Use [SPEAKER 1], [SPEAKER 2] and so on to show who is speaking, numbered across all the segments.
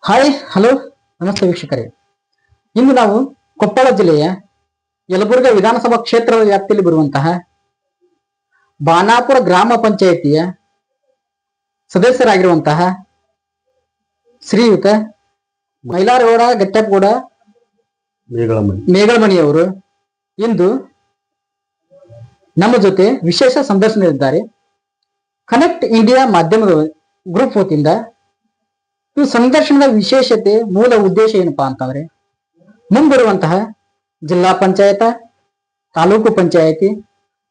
[SPEAKER 1] Hi hello ನಮಸ್ತೆ ವೀಕ್ಷಕರೇ. ಇಂದು ನಾವು ಕೊಪ್ಪಳ ಜಿಲ್ಲೆಯ ಯಲಬುರ್ಗಾ ವಿಧಾನಸಭಾ ಕ್ಷೇತ್ರದ ವ್ಯಾಪ್ತಿಯಲ್ಲಿ ಬರುವಂತಹ ಬಾನಾಪುರ ಗ್ರಾಮ ಪಂಚಾಯಿತಿಯ ಸದಸ್ಯರಾಗಿರುವಂತಹ ಶ್ರೀಯುತ ಮೈಲಾರಗೌಡ ಗಟ್ಟಪ್ಪಗೌಡ ಮೇಗಳಮಣಿಯವರು ಇಂದು ನಮ್ಮ ಜೊತೆ ವಿಶೇಷ ಸಂದರ್ಶನದಲ್ಲಿದ್ದಾರೆ. ಕನೆಕ್ಟ್ ಇಂಡಿಯಾ ಮಾಧ್ಯಮದ ಗ್ರೂಪ್ ವತಿಯಿಂದ ಈ ಸಂದರ್ಶನದ ವಿಶೇಷತೆ ಮೂಲ ಉದ್ದೇಶ ಏನಪ್ಪಾ ಅಂತಂದ್ರೆ ಮುಂಬರುವಂತಹ ಜಿಲ್ಲಾ ಪಂಚಾಯತ, ತಾಲೂಕು ಪಂಚಾಯತಿ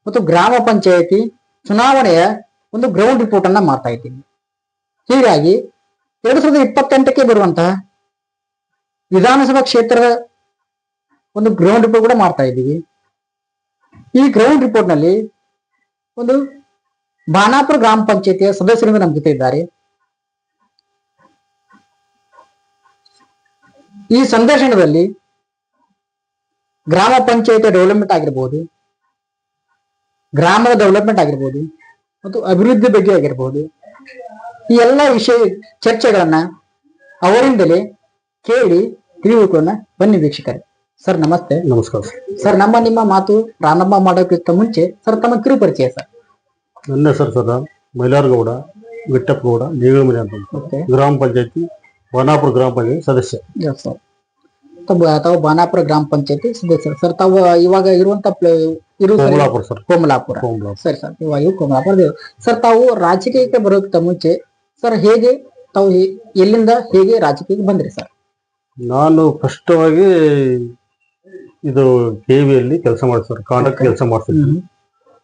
[SPEAKER 1] ಮತ್ತು ಗ್ರಾಮ ಪಂಚಾಯತಿ ಚುನಾವಣೆಯ ಒಂದು ಗ್ರೌಂಡ್ ರಿಪೋರ್ಟ್ ಅನ್ನ ಮಾಡ್ತಾ ಇದ್ದೀನಿ. ಹೀಗಾಗಿ 2028ಕ್ಕೆ ಬರುವಂತಹ ವಿಧಾನಸಭಾ ಕ್ಷೇತ್ರದ ಒಂದು ಗ್ರೌಂಡ್ ರಿಪೋರ್ಟ್ ಕೂಡ ಮಾಡ್ತಾ ಇದ್ದೀವಿ. ಈ ಗ್ರೌಂಡ್ ರಿಪೋರ್ಟ್ ನಲ್ಲಿ ಒಂದು ಬಾನಾಪುರ ಗ್ರಾಮ ಪಂಚಾಯತಿಯ ಸದಸ್ಯರಿಂದ ನಮ್ಮ ಜೊತೆ ಇದ್ದಾರೆ. ಈ ಸಂದರ್ಶನದಲ್ಲಿ ಗ್ರಾಮ ಪಂಚಾಯತ್ ಡೆವಲಪ್ಮೆಂಟ್ ಆಗಿರ್ಬೋದು, ಗ್ರಾಮದ ಡೆವಲಪ್ಮೆಂಟ್ ಆಗಿರ್ಬೋದು ಮತ್ತು ಅಭಿವೃದ್ಧಿ ಬಗ್ಗೆ ಆಗಿರ್ಬೋದು, ಈ ಎಲ್ಲ ವಿಷಯ ಚರ್ಚೆಗಳನ್ನ ಅವರಿಂದಲೇ ಕೇಳಿ ತಿಳಿದುಕೊಳ್ಳೋಣ. ಬನ್ನಿ ವೀಕ್ಷಕರೇ. ಸರ್ ನಮಸ್ತೆ.
[SPEAKER 2] ನಮಸ್ಕಾರ
[SPEAKER 1] ಸರ್. ನಿಮ್ಮ ಮಾತು ಪ್ರಾರಂಭ ಮಾಡೋಕ್ಕಿಂತ ಮುಂಚೆ ಸರ್ ತಮ್ಮ ಕಿರು ಪರಿಚಯ ಸರ್.
[SPEAKER 2] ನನ್ನ ಹೆಸರು ಸರ್ ಮೈಲಾರಗೌಡ ಗಟ್ಟಪ್ಪಗೌಡ ಮೇಗಳಮಣಿ ಅಂತ, ಗ್ರಾಮ ಪಂಚಾಯತಿ ಬಾನಾಪುರ ಗ್ರಾಮ ಪಂಚಾಯತಿ ಸದಸ್ಯ.
[SPEAKER 1] ಸರ್ ತಾವು ಬಾನಾಪುರ ಗ್ರಾಮ ಪಂಚಾಯತಿ ಸದಸ್ಯರು. ಸರ್ ತಾವು ಇವಾಗ ಇರುವಂತ ಕೋಮಲಾಪುರ. ಸರಿ ಸರ್, ಇವಾಗ ಕೋಮಲಾಪುರ. ಸರ್ ತಾವು ರಾಜಕೀಯಕ್ಕೆ ಬರೋಕ್ಕಿಂತ ಮುಂಚೆ ಸರ್ ತಾವು ಎಲ್ಲಿಂದ ಹೇಗೆ ರಾಜಕೀಯಕ್ಕೆ ಬಂದ್ರಿ ಸರ್?
[SPEAKER 2] ನಾನು ಫಸ್ಟ್ ಆಗಿ ಇದು KVಯಲ್ಲಿ ಕೆಲಸ ಮಾಡ್ತಾರೆ, ಕಾಂಟ್ರಾಕ್ಟ್ ಕೆಲಸ ಮಾಡ್ತಿದ್ವಿ.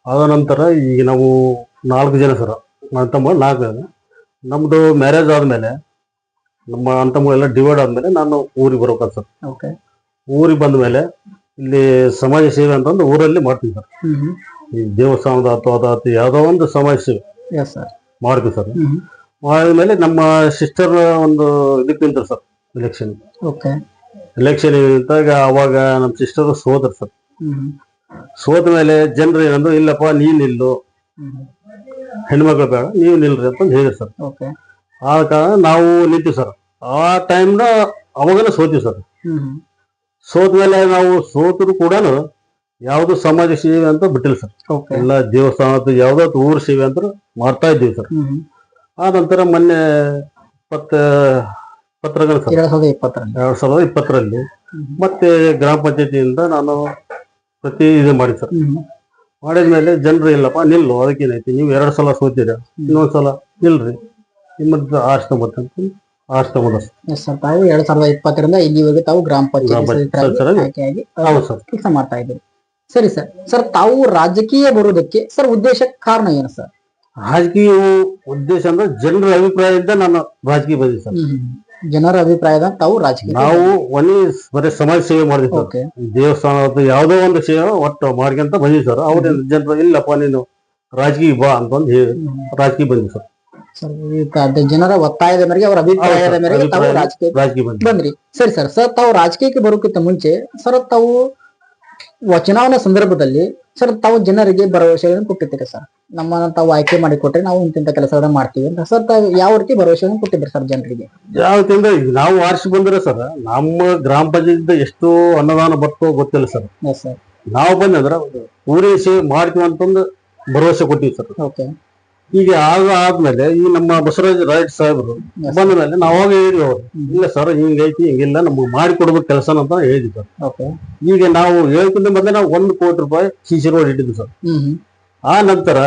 [SPEAKER 2] ಆದ ನಂತರ ಈಗ ನಾವು 4 ಜನ ಸರ್, ನನ್ನ ತಮ್ಮ 4 ಜನ. ನಮ್ದು ಮ್ಯಾರೇಜ್ ಆದ್ಮೇಲೆ ನಮ್ಮ ಅಂತಮ್ಮಗಳೆಲ್ಲ ಡಿವೈಡ್ ಆದ್ಮೇಲೆ ನಾನು ಊರಿಗೆ ಬರ್ಬೇಕಾದ ಸರ್. ಊರಿಗೆ ಬಂದ ಮೇಲೆ ಇಲ್ಲಿ ಸಮಾಜ ಸೇವೆ ಅಂತಂದು ಊರಲ್ಲಿ ಮಾಡ್ತೀವಿ ಸರ್. ಈ ದೇವಸ್ಥಾನದ ಅದಾತು ಯಾವ್ದೋ ಒಂದು ಸಮಾಜ ಸೇವೆ ಮಾಡ್ತೀವಿ ಸರ್. ಮಾಡಿದ್ಮೇಲೆ ನಮ್ಮ ಸಿಸ್ಟರ್ ಒಂದು ಇದಕ್ಕೆ ನಿಂತರು ಸರ್, ಎಲೆಕ್ಷನ್ ನಿಂತಾಗ ಅವಾಗ ನಮ್ಮ ಸಿಸ್ಟರ್ ಸೋದ್ರು ಸರ್. ಸೋತ ಮೇಲೆ ಜನರು ಏನಂದ್ರು, ಇಲ್ಲಪ್ಪ ನೀನ್ ನಿಲ್ಲು, ಹೆಣ್ಮಕ್ಳು ಬೇಡ ನೀವು ನಿಲ್ರಿ ಅಂತ ಹೇಳಿದ್ರು ಸರ್. ಆ ಕಾರಣ ನಾವು ನಿಂತೀವಿ ಸರ್. ಆ ಟೈಮ್ನ ಅವಾಗನ ಸೋತೀವಿ ಸರ್. ಸೋತ ಮೇಲೆ ನಾವು ಸೋತರು ಕೂಡ ಯಾವ್ದು ಸಮಾಜ ಸೇವೆ ಅಂತ ಬಿಟ್ಟಿಲ್ಲ ಸರ್. ಎಲ್ಲ ದೇವಸ್ಥಾನದ ಯಾವ್ದಾದ್ರು ಊರ ಸೇವೆ ಅಂತ ಮಾಡ್ತಾ ಇದ್ದೀವಿ ಸರ್. ಆ ನಂತರ ಮೊನ್ನೆ 2020ರಲ್ಲಿ ಮತ್ತೆ ಗ್ರಾಮ ಪಂಚಾಯತಿಯಿಂದ ನಾನು ಪ್ರತಿ ಇದು ಮಾಡಿ ಸರ್. ಮಾಡಿದ್ಮೇಲೆ ಜನರು ಇಲ್ಲಪ್ಪ ನಿಲ್ಲು, ಅದಕ್ಕೇನೈತಿ, ನೀವು 2 ಸಲ ಸೋತೀರ, ಇನ್ನೊಂದ್ಸಲ ನಿಲ್ರಿ, ನಿಮ್ಮದು ಆರಿಸ್ಕೊಂಬತ್ತಂತ ಆರಿಸ್ಕೊಂಬಂದ
[SPEAKER 1] ಸರ್. ತಾವು 2020ರಿಂದ ಇಲ್ಲಿವರೆಗೆ ತಾವು ಗ್ರಾಮ ಪಂಚಾಯತ್ ಕೆಲಸ ಮಾಡ್ತಾ ಇದ್ದೀರಿ. ಸರಿ ಸರ್. ಸರ್ ತಾವು ರಾಜಕೀಯ ಬರುವುದಕ್ಕೆ ಸರ್ ಉದ್ದೇಶ ಕಾರಣ ಏನು ಸರ್?
[SPEAKER 2] ರಾಜಕೀಯ ಉದ್ದೇಶ ಅಂದ್ರೆ ಜನರ ಅಭಿಪ್ರಾಯದಿಂದ ನಾನು ರಾಜಕೀಯ ಬಂದಿದ್ದೆ ಸರ್.
[SPEAKER 1] ಜನರ ಅಭಿಪ್ರಾಯದ ತಾವು ರಾಜಕೀಯ
[SPEAKER 2] ನಾವು ಬರೀ ಸಮಾಜ ಸೇವೆ ಮಾಡಿದ್ವಿ ಸರ್. ದೇವಸ್ಥಾನದ ಯಾವ್ದೋ ಒಂದು ಸೇವೆ ಒಟ್ಟು ಮಾಡ್ಕೊಂತ ಬಂದಿದ್ವಿ ಸರ್. ಅವ್ರ ಜನರು ಇಲ್ಲಪ್ಪ ನೀನು ರಾಜಕೀಯ ಬಾ ಅಂತಂದು ಹೇಳಿ ರಾಜಕೀಯ ಬಂದ್ವಿ ಸರ್.
[SPEAKER 1] ಜನರ ಒತ್ತಾಯದ ಮೇರೆಗೆ, ಅವರ ಅಭಿಪ್ರಾಯದ ಮೇರೆಗೆ ತಾವು ರಾಜಕೀಯ ಬಂದ್ರಿ. ಸರಿ ಸರ್. ಸರ್ ತಾವು ರಾಜಕೀಯಕ್ಕೆ ಬರೋಕ್ಕಿಂತ ಮುಂಚೆ ಸರ್ ತಾವು ಚುನಾವಣಾ ಸಂದರ್ಭದಲ್ಲಿ ಸರ್ ತಾವು ಜನರಿಗೆ ಭರವಸೆಯನ್ನು ಕೊಟ್ಟಿದ್ದೀರಿ ಸರ್. ನಮ್ಮನ್ನ ತಾವು ಆಯ್ಕೆ ಮಾಡಿ ಕೊಟ್ರೆ ನಾವು ಇಂತಿಂತ ಕೆಲಸಗಳನ್ನ ಮಾಡ್ತೀವಿ ಅಂತ ಸರ್ ತಾವು ಯಾವ ರೀತಿ ಭರವಸೆಯನ್ನು ಕೊಟ್ಟಿದ್ದೀರಿ ಸರ್ ಜನರಿಗೆ?
[SPEAKER 2] ಯಾವ ರೀತಿಯಿಂದ ನಾವು ಆರಿಸಿ ಬಂದ್ರೆ ಸರ್, ನಮ್ಮ ಗ್ರಾಮ ಪಂಚಾಯತ್ ಎಷ್ಟು ಅನುದಾನ ಬರ್ತೋ ಗೊತ್ತಿಲ್ಲ ಸರ್. ನಾವು ಬಂದ್ರೆ ಊರೇ ಸೇವೆ ಮಾಡ್ತೀವಿ ಅಂತಂದು ಭರವಸೆ ಕೊಟ್ಟಿವಿ ಸರ್. ಈಗ ಆದ್ಮೇಲೆ ಈ ನಮ್ಮ ಬಸವರಾಜ ರಾಯ್ ಸಾಹೇಬರು ಬಂದ ಮೇಲೆ ನಾವಾಗ ಹೇಳಿದ್ವಿ ಅವ್ರು, ಇಲ್ಲ ಸರ್ ಹಿಂಗೈತಿ ಹಿಂಗಿಲ್ಲ ನಮ್ಗೆ ಮಾಡಿ ಕೊಡ್ಬೇಕು ಕೆಲಸ ಅಂತ ಹೇಳಿದ್ವಿ ಸರ್. ಈಗ ನಾವು ಹೇಳ್ಕಿಂತ ಮೊದಲೇ ನಾವು 1 ಕೋಟಿ ರೂಪಾಯಿ CC ರೋಡ್ ಇಟ್ಟಿದ್ವಿ ಸರ್. ಆ ನಂತರ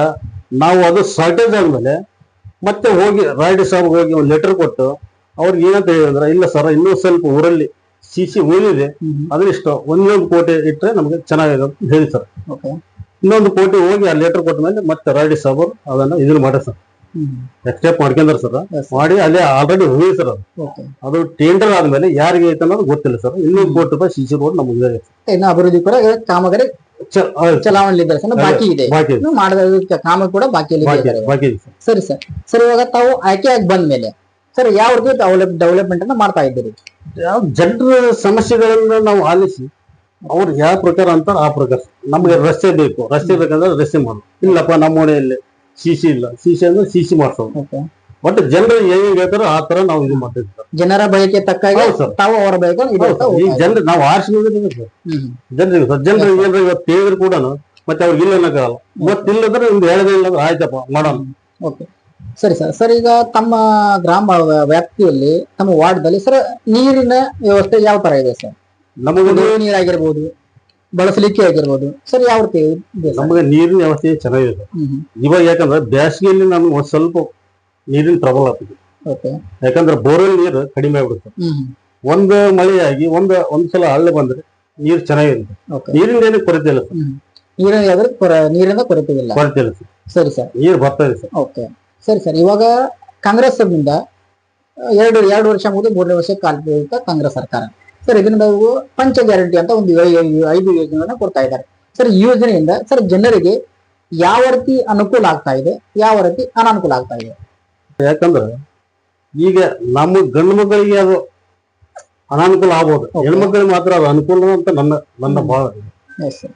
[SPEAKER 2] ನಾವು ಅದು ಶಾರ್ಟೇಜ್ ಆದ್ಮೇಲೆ ಮತ್ತೆ ಹೋಗಿ ರಾಯ್ಡ್ ಸಾಹೇಬ್ ಹೋಗಿ ಒಂದು ಲೆಟರ್ ಕೊಟ್ಟು ಅವ್ರಿಗೆ ಏನಂತ ಹೇಳಿದ್ರೆ, ಇಲ್ಲ ಸರ್ ಇನ್ನೂ ಸ್ವಲ್ಪ ಊರಲ್ಲಿ CC ಉಳಿದಿದೆ, ಅದನ್ನಿಷ್ಟು 1 ಕೋಟಿ ಇಟ್ಟರೆ ನಮ್ಗೆ ಚೆನ್ನಾಗಿದೆ ಅಂತ ಹೇಳಿ ಸರ್. 1 ಕೋಟಿ ಹೋಗಿ ಆ ಲೆಟರ್ ಕೊಟ್ಟ ಮೇಲೆ ಮತ್ತೆ ರಾಯ್ಡ್ ಸಾಹೇಬ್ ಅದನ್ನ ಇದನ್ನ ಮಾಡ್ಯಾರ ಸರ್, ಎಕ್ಸ್ಟೆಪ್ ಮಾಡ್ಕೊಂಡ್ರ ಸರ್. ಮಾಡಿ ಅಲ್ಲೇ ಆಲ್ರೆಡಿ ಹೋಗಿ ಸರ್. ಅದು ಟೆಂಡರ್ ಆದ್ಮೇಲೆ ಯಾರಿಗೆ ಐತೆ ಅನ್ನೋದು ಗೊತ್ತಿಲ್ಲ ಸರ್. 200 ಕೋಟಿ ರೂಪಾಯಿ CC ರೋಡ್ ನಮ್ಗೆ
[SPEAKER 1] ಇನ್ನು ಅಭಿವೃದ್ಧಿ ಕೂಡ ಕಾಮಗಾರಿ ಚಲಾವಣೆ ಬಾಕಿ ಇದೆ, ಕಾಮ ಕೂಡ ಬಾಕಿ ಇದೆ. ಸರಿ ಸರ್. ಸರ್ ಇವಾಗ ತಾವು ಆಯ್ಕೆಯಾಗಿ ಬಂದ ಮೇಲೆ ಸರ್ ಯಾವ ರೀತಿ ಡೆವಲಪ್ಮೆಂಟ್ ಅನ್ನ ಮಾಡ್ತಾ ಇದ್ದೀರಿ?
[SPEAKER 2] ಯಾವ ಜನರ ಸಮಸ್ಯೆಗಳನ್ನ ನಾವು ಆಲಿಸಿ ಅವ್ರು ಯಾವ ಪ್ರಕಾರ ಅಂತಾರ ಆ ಪ್ರಕಾರ. ನಮ್ಗೆ ರಸ್ತೆ ಬೇಕು, ರಸ್ತೆ ಬೇಕಂದ್ರೆ ರಸ್ತೆ ಮಾಡು. ಇಲ್ಲಪ್ಪ ನಮ್ಮ ಮನೆಯಲ್ಲಿ CC ಇಲ್ಲ, CC ಅಂದ್ರೆ CC ಮಾಡ್ಸೋದು. ಒಟ್ಟು ಜನರು ಏನ್ ಹೇಳ್ತಾರೋ ಆ ತರ ನಾವು ಇದು ಮಾಡ್ತೀವಿ ಸರ್.
[SPEAKER 1] ಜನರ ಬಯಕೆ ತಕ್ಕಾಗಿ
[SPEAKER 2] ಹೌದು ಸರ್.
[SPEAKER 1] ತಾವು ಅವರ ಬಯಕೆ
[SPEAKER 2] ಈ ಜನರು ನಾವು ಆರಿಸಿದ್ರೆ ಸರ್ ಜನರಿಗೆ ಸರ್ ಜನರು ಏನಾದ್ರು ಇವತ್ತು ಹೇಳಿದ್ರು ಕೂಡ ಮತ್ತೆ ಅವ್ರಿಗೆ ಇಲ್ಲ ಅನ್ನಕ್ಕಾಗಲ್ಲ. ಮತ್ತಿಲ್ಲದ್ರೆ ಒಂದು ಹೇಳದೇ ಇಲ್ಲ ಅಂದ್ರೆ ಆಯ್ತಪ್ಪ ಮಾಡೋಣ.
[SPEAKER 1] ಓಕೆ ಸರಿ ಸರ್. ಸರ್ ಈಗ ತಮ್ಮ ಗ್ರಾಮ ವ್ಯಾಪ್ತಿಯಲ್ಲಿ ತಮ್ಮ ವಾರ್ಡ್ದಲ್ಲಿ ಸರ್ ನೀರಿನ ವ್ಯವಸ್ಥೆ ಯಾವ ತರ ಇದೆ ಸರ್?
[SPEAKER 2] ನಮಗೆ
[SPEAKER 1] ಕುಡಿಯುವ ನೀರಾಗಿರ್ಬೋದು, ಬಳಸಲಿಕ್ಕೆ ಆಗಿರ್ಬೋದು ಸರ್, ಯಾವ ರೀತಿ ಇದೆ ಸರ್?
[SPEAKER 2] ನಮಗೆ ನೀರಿನ ವ್ಯವಸ್ಥೆ ಚೆನ್ನಾಗಿದೆ ಇವಾಗ. ಯಾಕಂದ್ರೆ ಬೇಸಿಗೆಯಲ್ಲಿ ನಮ್ಗೆ ಒಂದ್ ಸ್ವಲ್ಪ ನೀರಿನ ಟ್ರಬಲ್ ಆಗ್ತದೆ.
[SPEAKER 1] ಓಕೆ
[SPEAKER 2] ಯಾಕಂದ್ರೆ ಬೋರ್ವೆಲ್ ನೀರು ಕಡಿಮೆ ಆಗ್ಬಿಡುತ್ತೆ. ಒಂದು ಮಳೆಯಾಗಿ ಒಂದ್ಸಲ ಹಳ್ಳ ಬಂದ್ರೆ ನೀರು ಚೆನ್ನಾಗಿರುತ್ತೆ.
[SPEAKER 1] ಓಕೆ
[SPEAKER 2] ನೀರಿಂದ ಏನು ಕೊರತೆ ಇಲ್ಲ ಸರ್.
[SPEAKER 1] ನೀರಿನ ಕೊರತೆ ಇಲ್ಲ.
[SPEAKER 2] ಕೊರತೆ ಇಲ್ಲ ಸರ್.
[SPEAKER 1] ಸರಿ ಸರ್,
[SPEAKER 2] ನೀರು ಬರ್ತಾ ಇದೆ ಸರ್.
[SPEAKER 1] ಓಕೆ ಸರಿ ಸರ್. ಇವಾಗ ಕಾಂಗ್ರೆಸ್ ಸರ್ನಿಂದ ಎರಡು ವರ್ಷ ಮುಗಿದು 3ನೇ ವರ್ಷ ಕಾಲ್ಪಿತ ಕಾಂಗ್ರೆಸ್ ಸರ್ಕಾರ ಸರ್. ಇದರಿಂದ ನಾವು ಪಂಚ ಗ್ಯಾರಂಟಿ ಅಂತ ಒಂದು 5 ಯೋಜನೆಗಳನ್ನ ಕೊಡ್ತಾ ಇದ್ದಾರೆ ಸರ್. ಈ ಯೋಜನೆಯಿಂದ ಸರ್ ಜನರಿಗೆ ಯಾವ ರೀತಿ ಅನುಕೂಲ ಆಗ್ತಾ ಇದೆ, ಯಾವ ರೀತಿ ಅನಾನುಕೂಲ ಆಗ್ತಾ ಇದೆ?
[SPEAKER 2] ಯಾಕಂದ್ರೆ ಈಗ ನಮ್ಮ ಗಂಡು ಮಕ್ಕಳಿಗೆ ಅದು ಅನಾನುಕೂಲ ಆಗ್ಬೋದು, ಹೆಣ್ಮಕ್ಳಿಗೆ ಮಾತ್ರ ಅದು ಅನುಕೂಲ ಅಂತ ನನ್ನ ಭಾಳ.
[SPEAKER 1] Yes sir.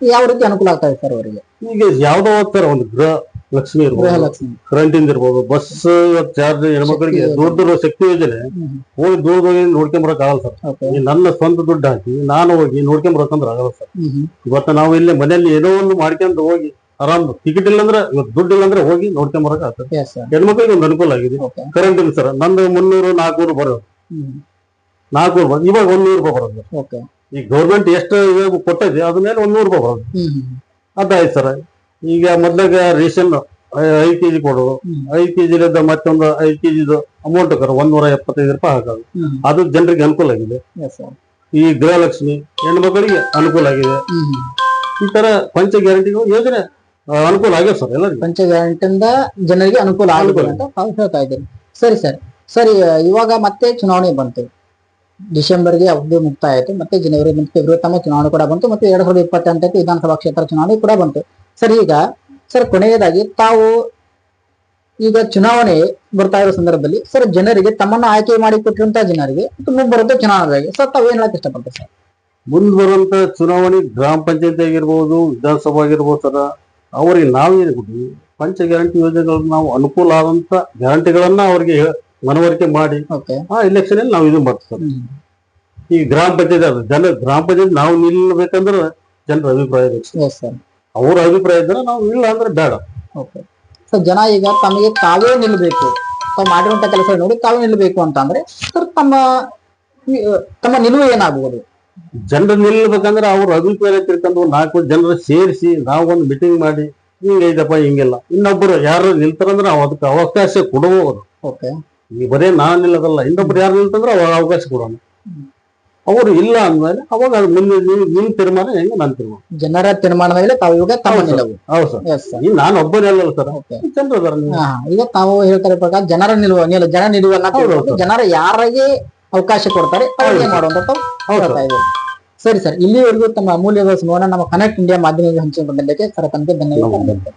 [SPEAKER 1] ಯಾವ ರೀತಿ ಅನುಕೂಲ ಆಗ್ತಾ ಇದೆ ಸರ್ ಅವರಿಗೆ?
[SPEAKER 2] ಈಗ ಯಾವ್ದೋ ತರ ಒಂದು ಗೃಹ ಲಕ್ಷ್ಮಿ ಇರ್ಬೋದು,
[SPEAKER 1] ಗೃಹಲಕ್ಷ್ಮಿ,
[SPEAKER 2] ಕರೆಂಟ್ ಇಂದ ಇರ್ಬೋದು, ಬಸ್ ಚಾರ್ಜ್, ಹೆಣ್ಮಕ್ಳಿಗೆ ದೂರ ಶಕ್ತಿ ಯೋಜನೆ ಹೋಗಿ ಹೋಗಿ ನೋಡ್ಕೊಂಬರಕ್ ಆಗಲ್ಲ ಸರ್.
[SPEAKER 1] ಓಕೆ
[SPEAKER 2] ಈ ನನ್ನ ಸ್ವಂತ ದುಡ್ಡು ಹಾಕಿ ನಾನು ಹೋಗಿ ನೋಡ್ಕೊಂಬರಕಂದ್ರೆ ಆಗಲ್ಲ ಸರ್. ಇವತ್ತು ನಾವು ಇಲ್ಲಿ ಮನೆಯಲ್ಲಿ ಏನೋ ಒಂದು ಮಾಡ್ಕೊಂಡು ಹೋಗಿ ಆರಾಮ್ ಟಿಕೆಟ್ ಇಲ್ಲ ಅಂದ್ರೆ ಇವತ್ತು ದುಡ್ಡು ಇಲ್ಲ ಅಂದ್ರೆ ಹೋಗಿ ನೋಡ್ಕೊಂಬರಕ್ ಆಗ್ತದೆ.
[SPEAKER 1] Yes sir.
[SPEAKER 2] ಹೆಣ್ಮಕ್ಳಿಗೆ ಒಂದು ಅನುಕೂಲ ಆಗಿದೆ.
[SPEAKER 1] ಓಕೆ
[SPEAKER 2] ಕರೆಂಟ್ ಇಲ್ಲ ಸರ್. ನಂದು 300-400 ಬರೋದು, 400 ಬರೋದು, ಇವಾಗ 100 ರೂಪಾಯಿ ಬರೋದು.
[SPEAKER 1] ಓಕೆ
[SPEAKER 2] ಈ ಗೌರ್ಮೆಂಟ್ ಎಷ್ಟು ಕೊಟ್ಟಿದೆ ಅದ್ರ ಮೇಲೆ 100 ರೂಪಾಯಿ ಬರೋದು. ಅದಾಯ್ತು ಸರ್. ಈಗ ಮೊದ್ಲಾಗ ರೇಷನ್ 5 ಕೆಜಿ ಕೊಡೋದು, 5 ಕೆಜಿಲಿದ್ದ ಮತ್ತೊಂದು 5 ಕೆಜಿದು ಅಮೌಂಟ್ 175 ರೂಪಾಯಿ ಹಾಕೋದು. ಅದು ಜನರಿಗೆ ಅನುಕೂಲ ಆಗಿದೆ.
[SPEAKER 1] Yes sir.
[SPEAKER 2] ಈ ಗೃಹಲಕ್ಷ್ಮಿ ಹೆಣ್ಮಕ್ಳಿಗೆ ಅನುಕೂಲ ಆಗಿದೆ. ಈ ತರ ಪಂಚ ಗ್ಯಾರಂಟಿಗಳು ಯೋಜನೆ ಅನುಕೂಲ ಆಗಿದೆ ಸರ್ ಎಲ್ಲರಿಗೂ.
[SPEAKER 1] ಪಂಚ ಗ್ಯಾರಂಟಿಯಿಂದ ಜನರಿಗೆ ಅನುಕೂಲ ಆಗಿದೆ ಅಂತ ತಾವು ಹೇಳ್ತಾ ಇದ್ದೀರಿ. ಸರಿ ಸರ್. ಸರಿ, ಇವಾಗ ಮತ್ತೆ ಚುನಾವಣೆ ಬಂತು. ಡಿಸೆಂಬರ್ಗೆ ಅವಧಿ ಮುಕ್ತಾಯ ಆಯಿತು. ಮತ್ತೆ ಜನವರಿ ಮತ್ತು ಫೆಬ್ರವರಿ ತಮ್ಮ ಚುನಾವಣೆ ಕೂಡ ಬಂತು. ಮತ್ತೆ 2028 ವಿಧಾನಸಭಾ ಕ್ಷೇತ್ರ ಚುನಾವಣೆ ಕೂಡ ಬಂತು. ಸರ್ ಈಗ ಸರ್ ಕೊನೆಯದಾಗಿ ತಾವು ಈಗ ಚುನಾವಣೆ ಬರ್ತಾ ಇರೋ ಸಂದರ್ಭದಲ್ಲಿ ಸರ್ ಜನರಿಗೆ ತಮ್ಮನ್ನ ಆಯ್ಕೆ ಮಾಡಿ ಕೊಟ್ಟಿರುವಂತಹ ಜನರಿಗೆ ಮುಂಬರುವಂತ ಚುನಾವಣೆಗೆ ಸರ್ ತಾವು ಏನ್ ಹೇಳಕ್ ಇಷ್ಟಪಡ್ತೀವಿ ಸರ್?
[SPEAKER 2] ಮುಂದ್ ಬರುವಂತ ಚುನಾವಣೆ ಗ್ರಾಮ ಪಂಚಾಯತಿ ಆಗಿರ್ಬೋದು, ವಿಧಾನಸಭಾ ಆಗಿರ್ಬೋದು ಸರ್, ಅವ್ರಿಗೆ ನಾವೇನು ಕೊಡ್ತೀವಿ ಪಂಚ ಗ್ಯಾರಂಟಿ ಯೋಜನೆಗಳನ್ನ ನಾವು ಅನುಕೂಲ ಆದಂತ ಗ್ಯಾರಂಟಿಗಳನ್ನ ಅವ್ರಿಗೆ ಮನವರಿಕೆ ಮಾಡಿ ಆ ಎಲೆಕ್ಷನ್ ಅಲ್ಲಿ ನಾವು ಇದು ಮಾಡ್ತೀವಿ ಸರ್. ಈ ಗ್ರಾಮ ಪಂಚಾಯತಿ ಗ್ರಾಮ ಪಂಚಾಯತ್ ನಾವು ನಿಲ್ಲಬೇಕಂದ್ರೆ ಜನರ ಅಭಿಪ್ರಾಯ ಬೇಕು ಸರ್. ಅವ್ರ ಅಭಿಪ್ರಾಯ ಇದ್ರೆ ನಾವು ಇಲ್ಲ ಅಂದ್ರೆ ಬೇಡ.
[SPEAKER 1] Okay sir. ಜನ ಈಗ ತಮಗೆ ತಾವೇ ನಿಲ್ಬೇಕು, ತಾವು ಮಾಡಿರುವಂತ ಕೆಲಸ ನೋಡಿ ತಾವೇ ನಿಲ್ಬೇಕು ಅಂತ ಅಂದ್ರೆ ಸರ್ ತಮ್ಮ ನಿಲುವು ಏನಾಗಬಹುದು?
[SPEAKER 2] ಜನರು ನಿಲ್ಬೇಕಂದ್ರೆ ಅವ್ರ ಅಭಿಪ್ರಾಯ ತಿಳ್ಕೊಂಡು 4 ಜನರು ಸೇರಿಸಿ ನಾವು ಒಂದು ಮೀಟಿಂಗ್ ಮಾಡಿ ಹಿಂಗೈದಪ್ಪ ಹಿಂಗೆಲ್ಲ ಇನ್ನೊಬ್ರು ಯಾರು ನಿಲ್ತಾರಂದ್ರೆ ನಾವು ಅದಕ್ಕೆ ಅವಕಾಶ ಕೊಡಬಹುದು.
[SPEAKER 1] ಓಕೆ.
[SPEAKER 2] ಈ ಬರೇ ನಾನ್ ನಿಲ್ಲದಲ್ಲ, ಇನ್ನೊಬ್ರು ಯಾರು ನಿಲ್ತಂದ್ರೆ ಅವಾಗ ಅವಕಾಶ ಕೊಡೋಣ. ಅವರು ಇಲ್ಲ ಅಂದ್ಮೇಲೆ ಅವಾಗ ಅದು ಮುಂದೆ ನಿಮ್ ತೀರ್ಮಾನ ಹೆಂಗೆ ನನ್ನ ತೀರ್ಮಾನ.
[SPEAKER 1] ಜನರ ತೀರ್ಮಾನದಲ್ಲಿ ತಾವು ಇವಾಗ ತಮ್ಮ ನಿಲುವು.
[SPEAKER 2] ಹೌದು ಸರ್. ಈಗ ನಾನು ಒಬ್ಬನೇ ಅಲ್ಲಲ್ಲ ಸರ್, ಜನರು
[SPEAKER 1] ಈಗ ತಾವು ಹೇಳ್ತಾರೆ ಪ್ರಕಾರ ಜನರ ನಿಲುವು ಜನ ನಿಲುವನ್ನ ಜನರ ಯಾರಿಗೆ ಅವಕಾಶ ಕೊಡ್ತಾರೆ ಅವ್ರಿಗೆ ಮಾಡುವಂತ ತಾವು ಹೇಳ್ತಾ ಇದ್ದೀವಿ. ಸರಿ ಸರ್, ಇಲ್ಲಿವರೆಗೂ ತಮ್ಮ ಅಮೂಲ್ಯವಾದ ಸಮಯವನ್ನು ನಮ್ಮ ಕನೆಕ್ಟ್ ಇಂಡಿಯಾ ಮಾಧ್ಯಮದಲ್ಲಿ ಹಂಚಿಕೊಂಡಿದ್ದಕ್ಕೆ ಸರ್ ತಮಗೆ ಧನ್ಯವಾದ.